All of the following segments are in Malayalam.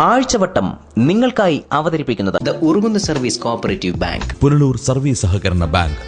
ആഴ്ചവട്ടം നിങ്ങൾക്കായി അവതരിപ്പിക്കുന്നത് the Urukunnu service cooperative bank, Punalur service സഹകരണ ബാങ്ക്.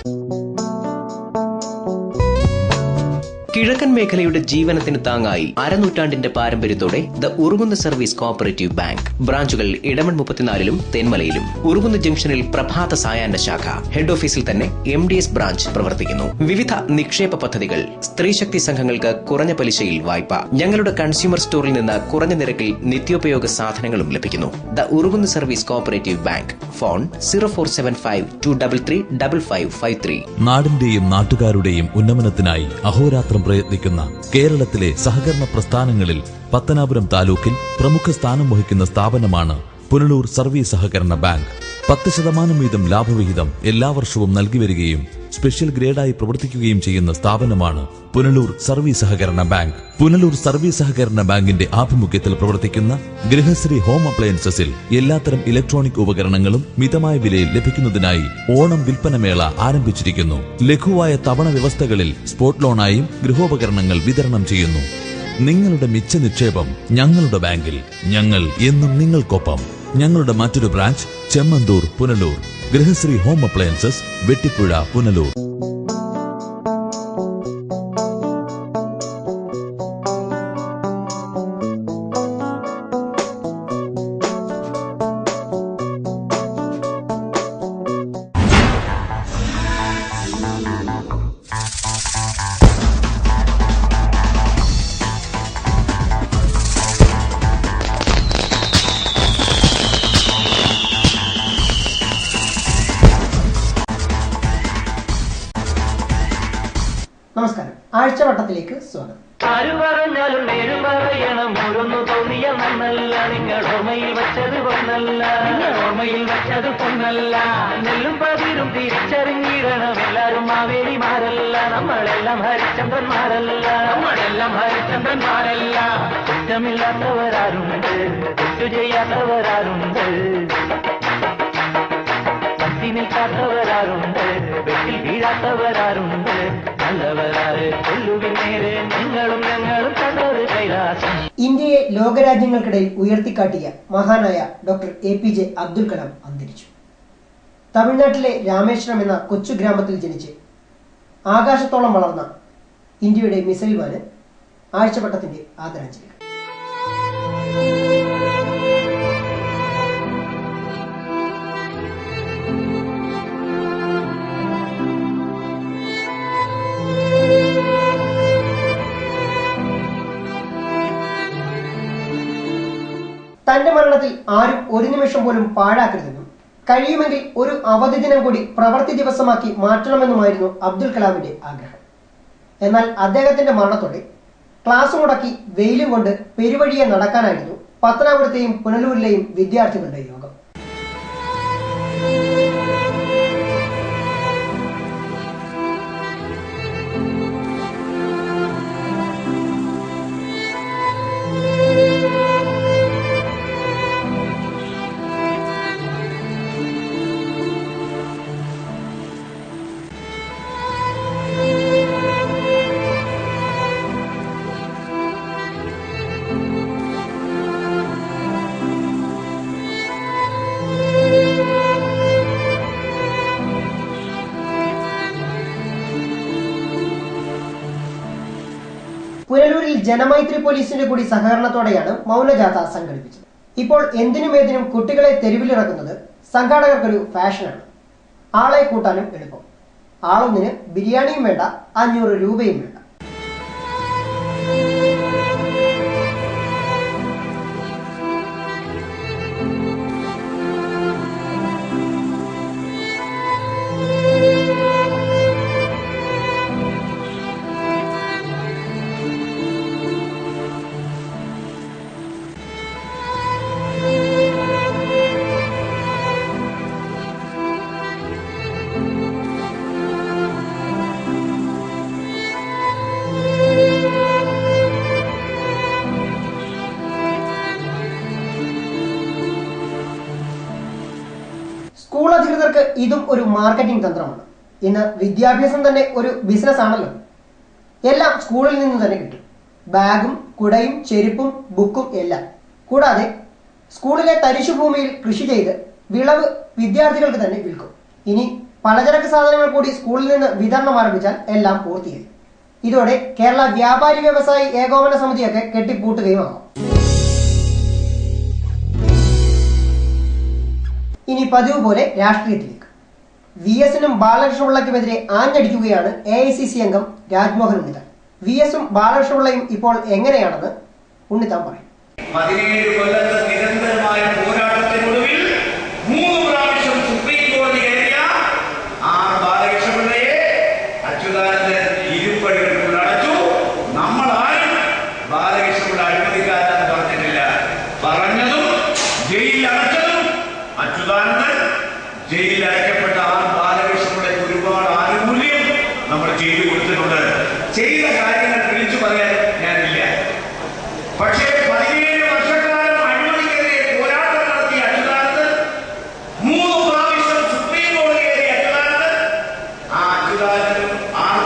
കിഴക്കൻ മേഖലയുടെ ജീവനത്തിന് താങ്ങായി അരനൂറ്റാണ്ടിന്റെ പാരമ്പര്യത്തോടെ the Urukunnu service cooperative bank. ബ്രാഞ്ചുകൾ ഇടമൺ 34-ലും തെന്മലയിലും. ഉറുകുന്ന ജംഗ്ഷനിൽ പ്രഭാത സായാഹ്ന ശാഖ. ഹെഡ് ഓഫീസിൽ തന്നെ MDS ബ്രാഞ്ച് പ്രവർത്തിക്കുന്നു. വിവിധ നിക്ഷേപ പദ്ധതികൾ, സ്ത്രീശക്തി സംഘങ്ങൾക്ക് കുറഞ്ഞ പലിശയിൽ വായ്പ. ഞങ്ങളുടെ കൺസ്യൂമർ സ്റ്റോറിൽ നിന്ന് കുറഞ്ഞ നിരക്കിൽ നിത്യോപയോഗ സാധനങ്ങളും ലഭിക്കുന്നു. The Urukunnu service cooperative bank. Phone 0475-233-5553. നാടിന്റെയും നാട്ടുകാരുടെയും ഉന്നമനത്തിനായി അഹോരാത്രം പ്രയത്നിക്കുന്ന കേരളത്തിലെ സഹകരണ പ്രസ്ഥാനങ്ങളിൽ പത്തനാപുരം താലൂക്കിൽ പ്രമുഖ സ്ഥാനം വഹിക്കുന്ന സ്ഥാപനമാണ് പുനലൂർ സർവീസ് സഹകരണ ബാങ്ക്. 10% വീതം ലാഭവിഹിതം എല്ലാ വർഷവും നൽകി വരികയും സ്പെഷ്യൽ ഗ്രേഡായി പ്രവർത്തിക്കുകയും ചെയ്യുന്ന സ്ഥാപനമാണ് പുനലൂർ സർവീസ് സഹകരണ ബാങ്ക്. പുനലൂർ സർവീസ് സഹകരണ ബാങ്കിന്റെ ആഭിമുഖ്യത്തിൽ പ്രവർത്തിക്കുന്ന ഗൃഹശ്രീ ഹോം അപ്ലയൻസസിൽ എല്ലാത്തരം ഇലക്ട്രോണിക് ഉപകരണങ്ങളും മിതമായ വിലയിൽ ലഭിക്കുന്നതിനായി ഓണം വിൽപ്പനമേള ആരംഭിച്ചിരിക്കുന്നു. ലഘുവായ തവണ വ്യവസ്ഥകളിൽ സ്പോട്ട് ലോണായും ഗൃഹോപകരണങ്ങൾ വിതരണം ചെയ്യുന്നു. നിങ്ങളുടെ മിച്ച നിക്ഷേപം ഞങ്ങളുടെ ബാങ്കിൽ. ഞങ്ങൾ എന്നും നിങ്ങൾക്കൊപ്പം. ഞങ്ങളുടെ മറ്റൊരു branch Chemmanthoor, Punalur. Grihashree home appliances, Vettippuzha, Punalur. നമസ്കാരം. ആഴ്ചവട്ടത്തിലേക്ക് സ്വാഗതം. ആരു പറഞ്ഞാലും നേരും പറയണം. ഓരോന്നു തോന്നിയ നന്നല്ല. നിങ്ങൾ ഓർമ്മയിൽ വച്ചത് പൊന്നല്ല. നെല്ലും പതിരും തിരിച്ചറിഞ്ഞിടണം. എല്ലാരും മാവേലിമാരല്ല. നമ്മളെല്ലാം ഹരിചന്ദ്രന്മാരല്ല. കുറ്റമില്ലാത്തവരാരുണ്ട്, തെറ്റു ചെയ്യാത്തവരാരുണ്ട്, പത്തി നിൽക്കാത്തവരാരുണ്ട്, വെട്ടിൽ വീഴാത്തവരാരുണ്ട്. ഇന്ത്യയെ ലോകരാജ്യങ്ങൾക്കിടയിൽ ഉയർത്തിക്കാട്ടിയ മഹാനായ ഡോക്ടർ APJ അബ്ദുൽ കലാം അന്തരിച്ചു. തമിഴ്നാട്ടിലെ രാമേശ്വരം എന്ന കൊച്ചു ഗ്രാമത്തിൽ ജനിച്ച് ആകാശത്തോളം വളർന്ന ഇന്ത്യയുടെ മിസൈൽ മാന് ആഴ്ചവട്ടത്തിന്റെ ആദരാഞ്ജലികൾ. തന്റെ മരണത്തിൽ ആരും ഒരു നിമിഷം പോലും പാഴാക്കരുതെന്നും കഴിയുമെങ്കിൽ ഒരു അവധി ദിനം കൂടി പ്രവൃത്തി ദിവസമാക്കി മാറ്റണമെന്നുമായിരുന്നു അബ്ദുൽ കലാമിന്റെ ആഗ്രഹം. എന്നാൽ അദ്ദേഹത്തിന്റെ മരണത്തോടെ ക്ലാസ് മുടക്കി വെയിലും കൊണ്ട് പെരുവഴിയെ നടക്കാനായിരുന്നു പത്തനാപുരത്തെയും പുനലൂരിലെയും വിദ്യാർത്ഥികളുടെ യോഗം. പുനലൂരിൽ ജനമൈത്രി പോലീസിന്റെ കൂടി സഹകരണത്തോടെയാണ് മൗനജാഥ സംഘടിപ്പിച്ചത്. ഇപ്പോൾ എന്തിനും കുട്ടികളെ തെരുവിലിറക്കുന്നത് സംഘാടകർക്കൊരു ഫാഷനാണ്. ആളെ കൂട്ടാനും എളുപ്പം. ആളൊന്നിന് ബിരിയാണിയും വേണ്ട, 500 രൂപയും വേണ്ട. സ്കൂൾ അധികൃതർക്ക് ഇതും ഒരു മാർക്കറ്റിംഗ് തന്ത്രമാണ്. ഇന്ന് വിദ്യാഭ്യാസം തന്നെ ഒരു ബിസിനസ് ആണല്ലോ. എല്ലാം സ്കൂളിൽ നിന്ന് തന്നെ കിട്ടും. ബാഗും കുടയും ചെരുപ്പും ബുക്കും എല്ലാം. കൂടാതെ സ്കൂളിലെ തരിശുഭൂമിയിൽ കൃഷി ചെയ്ത് വിളവ് വിദ്യാർത്ഥികൾക്ക് തന്നെ വിൽക്കും. ഇനി പലചരക്ക് സാധനങ്ങൾ കൂടി സ്കൂളിൽ നിന്ന് വിതരണം ആരംഭിച്ചാൽ എല്ലാം പൂർത്തിയായി. ഇതോടെ കേരള വ്യാപാരി വ്യവസായി ഏകോപന സമിതിയൊക്കെ കെട്ടിപ്പൂട്ടുകയുമാകും. ഇനി പതിവ് പോലെ രാഷ്ട്രീയത്തിലേക്ക്. VS-നും ബാലകൃഷ്ണപിള്ളയ്ക്കുമെതിരെ ആഞ്ഞടിക്കുകയാണ് AICC അംഗം രാജ്മോഹൻ ഉണ്ണിത്താൻ. VS-ഉം ബാലകൃഷ്ണപിള്ളയും ഇപ്പോൾ എങ്ങനെയാണെന്ന് ഉണ്ണിത്താൻ പറയും. 17 കൊല്ലത്തെ നിരന്തരമായ പോരാട്ടത്തിനൊടുവിൽ 3 പ്രാവശ്യം സുപ്രീം കോടതി കയറിയ ബാലകൃഷ്ണപിള്ളയെ അച്യുതാനന്ദൻ ഇരുപടികൾക്കുള്ള അടച്ചു. നമ്മൾ ആരും ബാലകൃഷ്ണപിള്ള അഴിമതിക്കാരെന്ന് പറഞ്ഞിട്ടില്ല. പറഞ്ഞതും ജയിലിൽ അടച്ചതും അച്യുതാനന്ദൻ. ജയിലിൽ അടയ്ക്കപ്പെട്ട ബാലകൃഷ്ണപിള്ളയ്ക്ക് ഒരുപാട് ആനുകൂല്യം നമ്മൾ ചെയ്തു കൊടുത്തിട്ടുണ്ട്. ചെയ്ത കാര്യങ്ങൾ വിളിച്ചു പറയാൻ ഞാനില്ല. പക്ഷേ 17 വർഷക്കാലം അഴിമതിക്കെതിരെ പോരാട്ടം നടത്തിയ അച്യുതാനന്ദൻ, 3 പ്രാവശ്യം സുപ്രീം കോടതി കയറിയ അച്യുതാനന്ദൻ, അച്യുതാനന്ദനും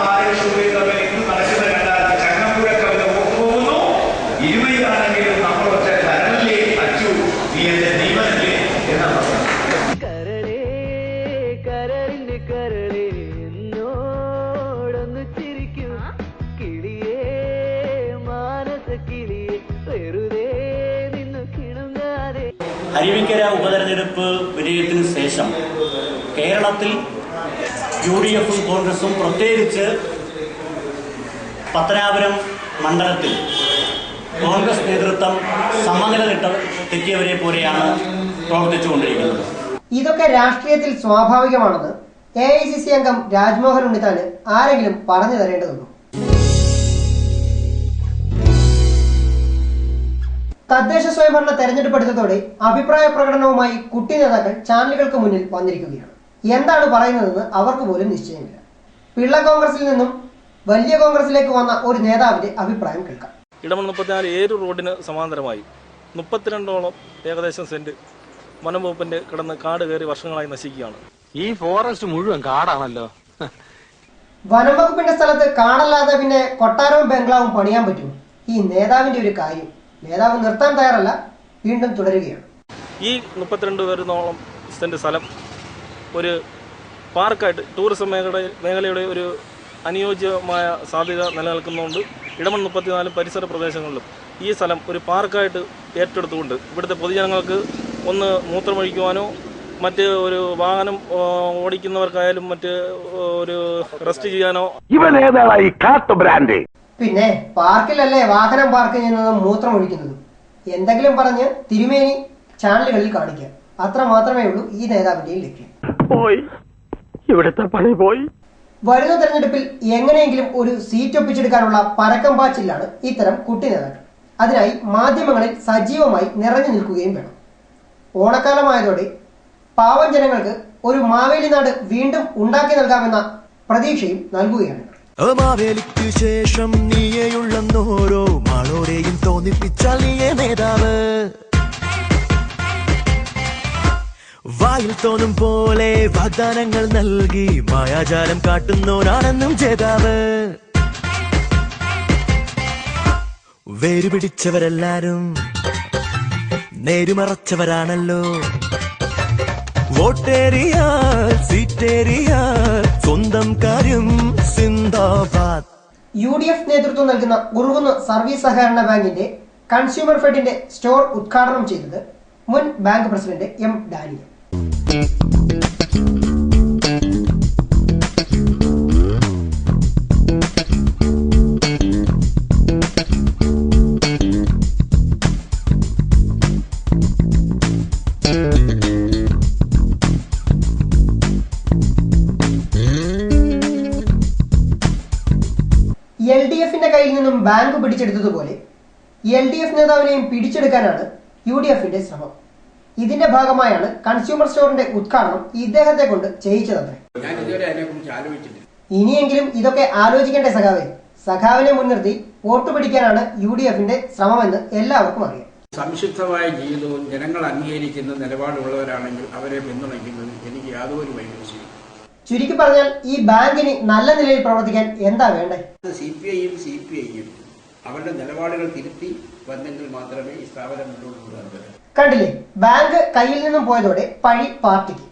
ബാലകൃഷ്ണപിള്ളയും തമ്മിൽ ഇന്ന് നടക്കുന്ന കണ്ടാൽ ചങ്ങമ്പുഴ കവിത പോകുന്നു. ഇരുമയാണെങ്കിലും നമ്മൾ ഒറ്റ കരളിലെ അച്ചു നീ എന്റെ ദീപനല്ലേ എന്നാണ് പറഞ്ഞത്. അരുവിക്കര ഉപതെരഞ്ഞെടുപ്പ് വിജയത്തിന് ശേഷം കേരളത്തിൽ UDF-ഉം കോൺഗ്രസും പ്രത്യേകിച്ച് പത്തനാപുരം മണ്ഡലത്തിൽ കോൺഗ്രസ് നേതൃത്വം സമനില തെറ്റിയവരെ പോലെയാണ് പ്രവർത്തിച്ചുകൊണ്ടിരിക്കുന്നത്. ഇതൊക്കെ രാഷ്ട്രീയത്തിൽ സ്വാഭാവികമാണെന്ന് AICC അംഗം രാജ്മോഹൻ ഉണ്ണിത്താന് ആരെങ്കിലും പറഞ്ഞു തരേണ്ടതുണ്ടോ? തദ്ദേശ സ്വയംഭരണ തെരഞ്ഞെടുപ്പ് എടുത്തതോടെ അഭിപ്രായ പ്രകടനവുമായി കുട്ടി നേതാക്കൾ ചാനലുകൾക്ക് മുന്നിൽ വന്നിരിക്കുകയാണ്. എന്താണ് പറയുന്നതെന്ന് അവർക്ക് പോലും നിശ്ചയമില്ല. പിള്ള കോൺഗ്രസിൽ നിന്നും വലിയ കോൺഗ്രസിലേക്ക് വന്ന ഒരു നേതാവിന്റെ അഭിപ്രായം കേൾക്കാം. ഇടമൺ 34 ഏരു റോഡിന് സമാന്തരമായി 32ഓളം ഏകദേശം സെന്റ് വനം വകുപ്പിന്റെ കിടന്ന് കാട് കയറി വർഷങ്ങളായി നശിക്കുകയാണ്. ഈ ഫോറസ്റ്റ് മുഴുവൻ കാടാണല്ലോ. വനം വകുപ്പിന്റെ സ്ഥലത്ത് കാടല്ലാതെ പിന്നെ കൊട്ടാരവും ബംഗ്ലാവും പണിയാൻ പറ്റും? ഈ നേതാവിന്റെ ഒരു കാര്യം നേതാവ് നിർത്താൻ തയ്യാറല്ല, വീണ്ടും തുടരുകയാണ്. ഈ 32 വരുന്നോളം സെന്റ് സ്ഥലം ഒരു പാർക്കായിട്ട് ടൂറിസം മേഖലയുടെ ഒരു അനുയോജ്യമായ സാധ്യത നിലനിൽക്കുന്നതുകൊണ്ട് ഇടമൺ 34 പരിസര പ്രദേശങ്ങളിലും ഈ സ്ഥലം ഒരു പാർക്കായിട്ട് ഏറ്റെടുത്തുകൊണ്ട് ഇവിടുത്തെ പൊതുജനങ്ങൾക്ക് ഒന്ന് മൂത്രമൊഴിക്കുവാനോ മറ്റ് ഒരു വാഹനം ഓടിക്കുന്നവർക്കായാലും മറ്റ് ഒരു റെസ്റ്റ് ചെയ്യാനോ. പിന്നെ പാർക്കിലല്ലേ വാഹനം പാർക്ക് ചെയ്യുന്നതും മൂത്രം ഒഴിക്കുന്നതും. എന്തെങ്കിലും പറഞ്ഞ് തിരുമേനി ചാനലുകളിൽ കാണിക്കുക, അത്ര മാത്രമേ ഉള്ളൂ ഈ നേതാവിന്റെയും ലക്ഷ്യം. ഇവിടുത്തെ പണി പോയി. വരുന്ന തെരഞ്ഞെടുപ്പിൽ എങ്ങനെയെങ്കിലും ഒരു സീറ്റ് ഒപ്പിച്ചെടുക്കാനുള്ള പരക്കം പാച്ചിലാണ് ഇത്തരം കുട്ടി നേതാക്കൾ. അതിനായി മാധ്യമങ്ങളിൽ സജീവമായി നിറഞ്ഞു നിൽക്കുകയും വേണം. ഓണക്കാലമായതോടെ പാവം ജനങ്ങൾക്ക് ഒരു മാവേലി നാട് വീണ്ടും ഉണ്ടാക്കി നൽകാമെന്ന പ്രതീക്ഷയും നൽകുകയാണ്. മാവേലിക്കു ശേഷം നീയെയുള്ളോരോ മാളോരെയും തോന്നിപ്പിച്ചാൽ നീയേ നേതാവ്. വായിൽ തോന്നും പോലെ വാഗ്ദാനങ്ങൾ നൽകി മായാജാലം കാട്ടുന്നോരാണെന്നും ജേതാവ്. വേരുപിടിച്ചവരെല്ലാരും നേരുമറച്ചവരാണല്ലോ. വോട്ടേറിയാൽ സീറ്റേറിയാൽ സ്വന്തം കാര്യം സിന്ദാബാദ്. UDF നേതൃത്വം നൽകുന്ന ഉറുകുന്ന് സർവീസ് സഹകരണ ബാങ്കിന്റെ കൺസ്യൂമർ ഫെഡിന്റെ സ്റ്റോർ ഉദ്ഘാടനം ചെയ്തത് മുൻ ബാങ്ക് പ്രസിഡന്റ് M. ഡാനിയൽ. LDF-ന്റെ കയ്യിൽ നിന്നും ബാങ്ക് പിടിച്ചെടുത്തതുപോലെ LDF നേതാവിനെയും പിടിച്ചെടുക്കാനാണ് UDF-ന്റെ ശ്രമം. ഇതിന്റെ ഭാഗമായാണ് കൺസ്യൂമർ സ്റ്റോറിന്റെ ഉദ്ഘാടനം ഇദ്ദേഹത്തെ കൊണ്ട് ചെയ്യിച്ചതത്രേ. ഇനിയെങ്കിലും ഇതൊക്കെ ആലോചിക്കേണ്ട സഖാവിനെ മുൻനിർത്തി വോട്ട് പിടിക്കാനാണ് UDF-ന്റെ ശ്രമമെന്ന് എല്ലാവർക്കും അറിയാം. സംശുദ്ധമായ ജീവിതവും ജനങ്ങൾ അംഗീകരിക്കുന്ന നിലപാടുള്ളവരാണെങ്കിൽ അവരെ പിന്തുണയ്ക്കുന്നതിൽ എനിക്ക് യാതൊരു വൈകല്യവും. ചുരുക്കി പറഞ്ഞാൽ ഈ ബാങ്കിന് നല്ല നിലയിൽ പ്രവർത്തിക്കാൻ എന്താ വേണ്ടേ? CPI-യും CPI-യും അവരുടെ നിലപാടുകൾ തിരുത്തി വന്നെങ്കിൽ മാത്രമേ ഈ സ്ഥാപനം മുന്നോട്ട് കൊണ്ടുവരാൻ പറ്റൂ. കണ്ടില്ലേ, ബാങ്ക് കയ്യിൽ നിന്നും പോയതോടെ പഴി പാർട്ടിക്ക്.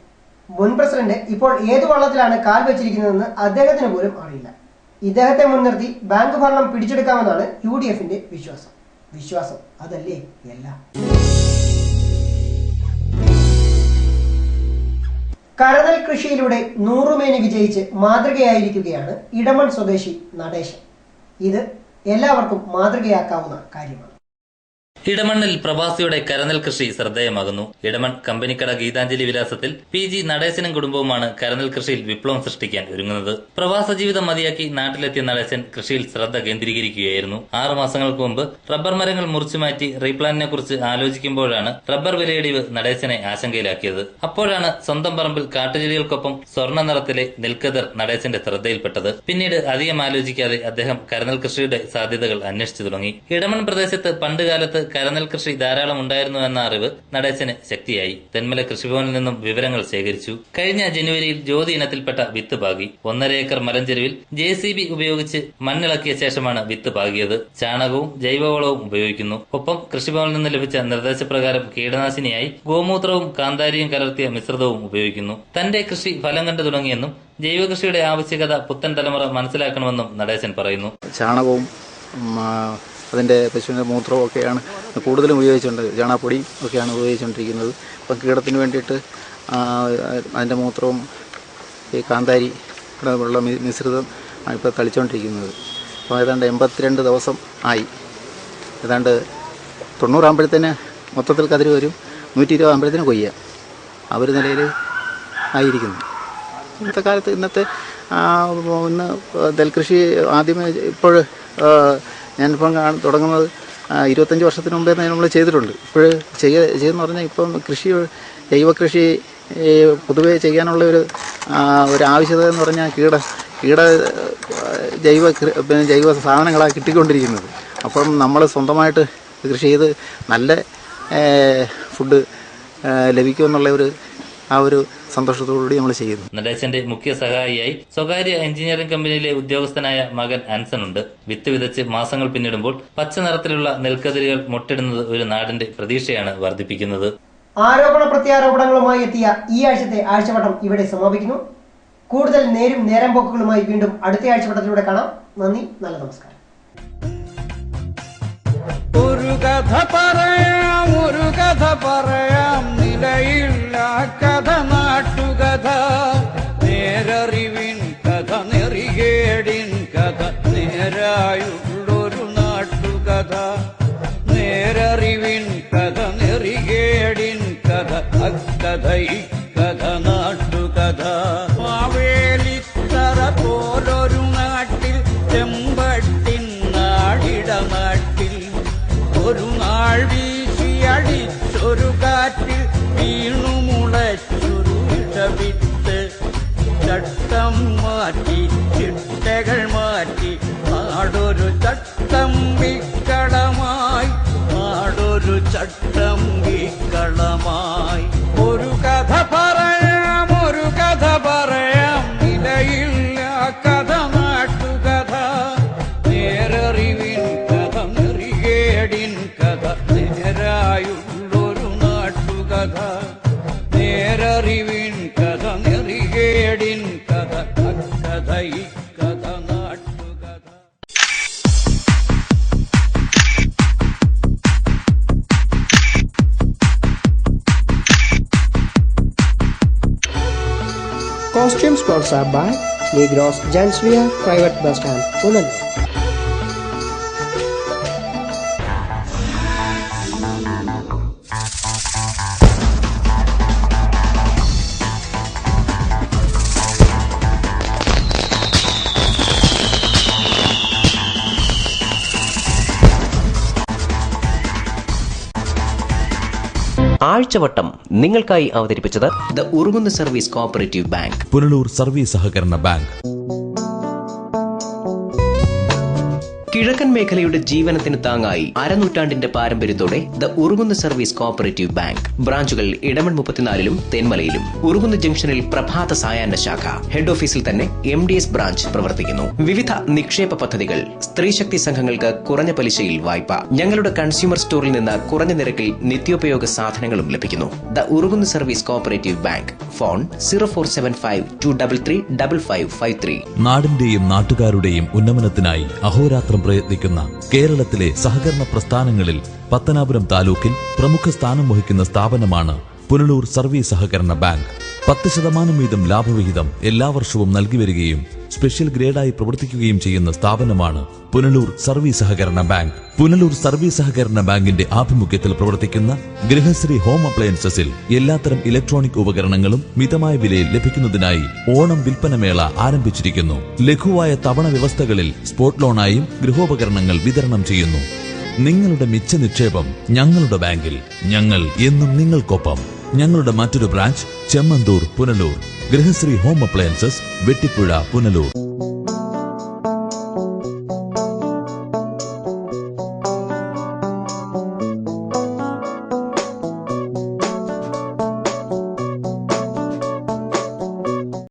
മുൻ പ്രസിഡന്റ് ഇപ്പോൾ ഏതു വള്ളത്തിലാണ് കാൽ വെച്ചിരിക്കുന്നതെന്ന് അദ്ദേഹത്തിന് പോലും അറിയില്ല. ഇദ്ദേഹത്തെ മുൻനിർത്തി ബാങ്ക് ഭരണം പിടിച്ചെടുക്കാമെന്നാണ് UDFന്റെ വിശ്വാസം അതല്ലേ എല്ലാം. കരനെൽ കൃഷിയിലൂടെ 100 മേനി വിജയിച്ച് മാതൃകയായിരിക്കുകയാണ് ഇടമൺ സ്വദേശി നടേശൻ. ഇത് എല്ലാവർക്കും മാതൃകയാക്കാവുന്ന കാര്യമാണ്. ഇടമണ്ണിൽ പ്രവാസിയുടെ കരനെൽ കൃഷി ശ്രദ്ധേയമാകുന്നു. ഇടമൺ കമ്പനിക്കട ഗീതാഞ്ജലി വിലാസത്തിൽ PG നടേശനും കുടുംബവുമാണ് കരനെൽ കൃഷിയിൽ വിപ്ലവം സൃഷ്ടിക്കാൻ ഒരുങ്ങുന്നത്. പ്രവാസ ജീവിതം മതിയാക്കി നാട്ടിലെത്തിയ നടേശൻ കൃഷിയിൽ ശ്രദ്ധ കേന്ദ്രീകരിക്കുകയായിരുന്നു. 6 മാസങ്ങൾക്ക് മുമ്പ് റബ്ബർ മരങ്ങൾ മുറിച്ചുമാറ്റി റീപ്ലാന്റിനെ കുറിച്ച് ആലോചിക്കുമ്പോഴാണ് റബ്ബർ വിലയിടിവ് നടേശനെ ആശങ്കയിലാക്കിയത്. അപ്പോഴാണ് സ്വന്തം പറമ്പിൽ കാട്ടുചെടികൾക്കൊപ്പം സ്വർണ്ണ നിറത്തിലെ നെൽക്കതിർ നടേശന്റെ ശ്രദ്ധയിൽപ്പെട്ടത്. പിന്നീട് അധികം ആലോചിക്കാതെ അദ്ദേഹം കരനെൽ കൃഷിയുടെ സാധ്യതകൾ അന്വേഷിച്ചു തുടങ്ങി. ഇടമൺ പ്രദേശത്ത് പണ്ടുകാലത്ത് കരനെൽ കൃഷി ധാരാളം ഉണ്ടായിരുന്നു എന്ന അറിവ് നടേശന് ശക്തിയായി. തെന്മല കൃഷിഭവനിൽ നിന്നും വിവരങ്ങൾ ശേഖരിച്ചു. കഴിഞ്ഞ ജനുവരിയിൽ ജ്യോതി ഇനത്തിൽപ്പെട്ട വിത്ത് പാകി. 1.5 ഏക്കർ മലഞ്ചെരുവിൽ JCB ഉപയോഗിച്ച് മണ്ണിളക്കിയ ശേഷമാണ് വിത്ത് പാകിയത്. ചാണകവും ജൈവവളവും ഉപയോഗിക്കുന്നു. ഒപ്പം കൃഷിഭവനിൽ നിന്ന് ലഭിച്ച നിർദ്ദേശപ്രകാരം കീടനാശിനിയായി ഗോമൂത്രവും കാന്താരിയും കലർത്തിയ മിശ്രിതവും ഉപയോഗിക്കുന്നു. തന്റെ കൃഷി ഫലം കണ്ടു തുടങ്ങിയെന്നും ജൈവ കൃഷിയുടെ ആവശ്യകത പുത്തൻ തലമുറ മനസ്സിലാക്കണമെന്നും നടേശൻ പറയുന്നു. ചാണകവും അതിൻ്റെ പശുവിൻ്റെ മൂത്രവും ഒക്കെയാണ് കൂടുതലും ഉപയോഗിച്ചുകൊണ്ട്, ചാണകപ്പൊടിയും ഒക്കെയാണ് ഉപയോഗിച്ചുകൊണ്ടിരിക്കുന്നത്. അപ്പം കീടത്തിന് വേണ്ടിയിട്ട് അതിൻ്റെ മൂത്രവും ഈ കാന്താരി ഉള്ള മിശ്രിതം ഇപ്പോൾ തളിച്ചുകൊണ്ടിരിക്കുന്നത്. അപ്പോൾ ഏതാണ്ട് 82 ദിവസം ആയി. ഏതാണ്ട് 90 ആകുമ്പോഴത്തേന് മൊത്തത്തിൽ കതിര് വരും. 120 ആകുമ്പോഴത്തേന് കൊയ്യാം. ആ ഒരു നിലയിൽ ആയിരിക്കുന്നു ഇന്നത്തെ കാലത്ത്. ഇന്ന് നെൽകൃഷി ആദ്യമേ ഇപ്പോൾ ഞാനിപ്പം തുടങ്ങുന്നത് 25 വർഷത്തിന് മുമ്പേ നമ്മൾ ചെയ്തിട്ടുണ്ട്. ഇപ്പോൾ ചെയ്യുമെന്ന് പറഞ്ഞാൽ ഇപ്പം ജൈവ കൃഷി പൊതുവേ ചെയ്യാനുള്ള ഒരു ആവശ്യകത എന്ന് പറഞ്ഞാൽ ജൈവ സാധനങ്ങളാണ് കിട്ടിക്കൊണ്ടിരിക്കുന്നത്. അപ്പം നമ്മൾ സ്വന്തമായിട്ട് കൃഷി ചെയ്ത് നല്ല ഫുഡ് ലഭിക്കുമെന്നുള്ള ഒരു സന്തോഷത്തോടുകൂടി നമ്മൾ ചെയ്യുന്നു. നടേശന്റെ മുഖ്യ സഹായിയായി സ്വകാര്യ എഞ്ചിനീയറിംഗ് കമ്പനിയിലെ ഉദ്യോഗസ്ഥനായ മകൻ അൻസൺ ഉണ്ട്. വിത്ത് വിതച്ച് മാസങ്ങൾ പിന്നിടുമ്പോൾ പച്ച നിറത്തിലുള്ള നെൽക്കതിരുകൾ മുട്ടിടുന്നത് ഒരു നാടിന്റെ പ്രതീക്ഷയാണ് വർദ്ധിപ്പിക്കുന്നത്. ആരോപണ പ്രത്യാരോപണങ്ങളുമായി എത്തിയ ഈ ആഴ്ചത്തെ ആഴ്ചവട്ടം ഇവിടെ സമാപിക്കുന്നു. കൂടുതൽ നേരും നേരം പോക്കുകളുമായി വീണ്ടും അടുത്ത ആഴ്ചവട്ടത്തിലൂടെ കാണാം. നന്ദി, നല്ല നമസ്കാരം. ഒരു കഥ പറയാം നിലയില്ല കഥ, നാട്ടുകഥ, നേരറിവിൻ കഥ, നെറികേടിൻ കഥ, നേരായുള്ളൊരു നാട്ടുകഥ, നേരറിവിൻ കഥ, നെറികേടിൻ കഥ, അക്കഥ ഇക്കഥ നാട്ടുകഥ. മാവേലിത്തറ പോലൊരു നാട്ടിൽ, ചെമ്പട്ടിൻ നാടിട നാട്ടിൽ, ഒരു നാൾ വീശി അടിച്ചൊരു കാറ്റിൽ വീണു മുളച്ചൊരു ഇടവിത്ത്, ചട്ടം മാറ്റി ചിട്ടകൾ മാറ്റി നാടൊരു ചട്ടമ്പിക്കളമായി, നാടൊരു ചട്ടമ്പിക്കളമായി. ഒരു കഥ പറയാം നിലയില്ല കഥ, നാട്ടുകഥ, നേരറിവിൻ കഥ, നെറികേടിൻ കഥ, നേരായുള്ളൊരു നാട്ടുകഥ, നേരറിവിൻ കഥ, നെറികേടിൻ കഥ, അക്കഥ ഇക്കഥ നാട്ടുകഥ. Costume sponsored by Negros Genswear Private Bus Stand, Punal. ആഴ്ചവട്ടം നിങ്ങൾക്കായി അവതരിപ്പിച്ചത് the Urukunnu service cooperative bank, Punalur service സഹകരണ ബാങ്ക്. കിഴക്കൻ മേഖലയുടെ ജീവനത്തിന് താങ്ങായി അരനൂറ്റാണ്ടിന്റെ പാരമ്പര്യത്തോടെ the Urukunnu service cooperative bank. ബ്രാഞ്ചുകൾ ഇടമൺ 34-ലും തെന്മലയിലും. ഉറുകുന്ന് ജംഗ്ഷനിൽ പ്രഭാത സായാഹ്ന ശാഖ. ഹെഡ് ഓഫീസിൽ തന്നെ MDS ബ്രാഞ്ച് പ്രവർത്തിക്കുന്നു. വിവിധ നിക്ഷേപ പദ്ധതികൾ, സ്ത്രീശക്തി സംഘങ്ങൾക്ക് കുറഞ്ഞ പലിശയിൽ വായ്പ. ഞങ്ങളുടെ കൺസ്യൂമർ സ്റ്റോറിൽ നിന്ന് കുറഞ്ഞ നിരക്കിൽ നിത്യോപയോഗ സാധനങ്ങളും ലഭിക്കുന്നു. The Urukunnu service cooperative bank. Phone 0475-233-5553. നാടിന്റെയും നാട്ടുകാരുടെയും ഉന്നമനത്തിനായി അഹോരാത്രം പ്രയത്നിക്കുന്ന കേരളത്തിലെ സഹകരണ പ്രസ്ഥാനങ്ങളിൽ പത്തനാപുരം താലൂക്കിൽ പ്രമുഖ സ്ഥാനം വഹിക്കുന്ന സ്ഥാപനമാണ് പുനലൂർ സർവീസ് സഹകരണ ബാങ്ക്. 10% വീതം ലാഭവിഹിതം എല്ലാ വർഷവും നൽകി വരികയും സ്പെഷ്യൽ ഗ്രേഡായി പ്രവർത്തിക്കുകയും ചെയ്യുന്ന സ്ഥാപനമാണ് പുനലൂർ സർവീസ് സഹകരണ ബാങ്ക്. പുനലൂർ സർവീസ് സഹകരണ ബാങ്കിന്റെ ആഭിമുഖ്യത്തിൽ പ്രവർത്തിക്കുന്ന ഗൃഹശ്രീ ഹോം അപ്ലയൻസസിൽ എല്ലാത്തരം ഇലക്ട്രോണിക് ഉപകരണങ്ങളും മിതമായ വിലയിൽ ലഭിക്കുന്നതിനായി ഓണം വിൽപ്പനമേള ആരംഭിച്ചിരിക്കുന്നു. ലഘുവായ തവണ വ്യവസ്ഥകളിൽ സ്പോട്ട് ലോണായും ഗൃഹോപകരണങ്ങൾ വിതരണം ചെയ്യുന്നു. നിങ്ങളുടെ മിച്ച നിക്ഷേപം ഞങ്ങളുടെ ബാങ്കിൽ. ഞങ്ങൾ എന്നും നിങ്ങൾക്കൊപ്പം. ഞങ്ങളുടെ മറ്റൊരു branch Chemmanthoor, Punalur. Grihashree home appliances, Vettippuzha, Punalur.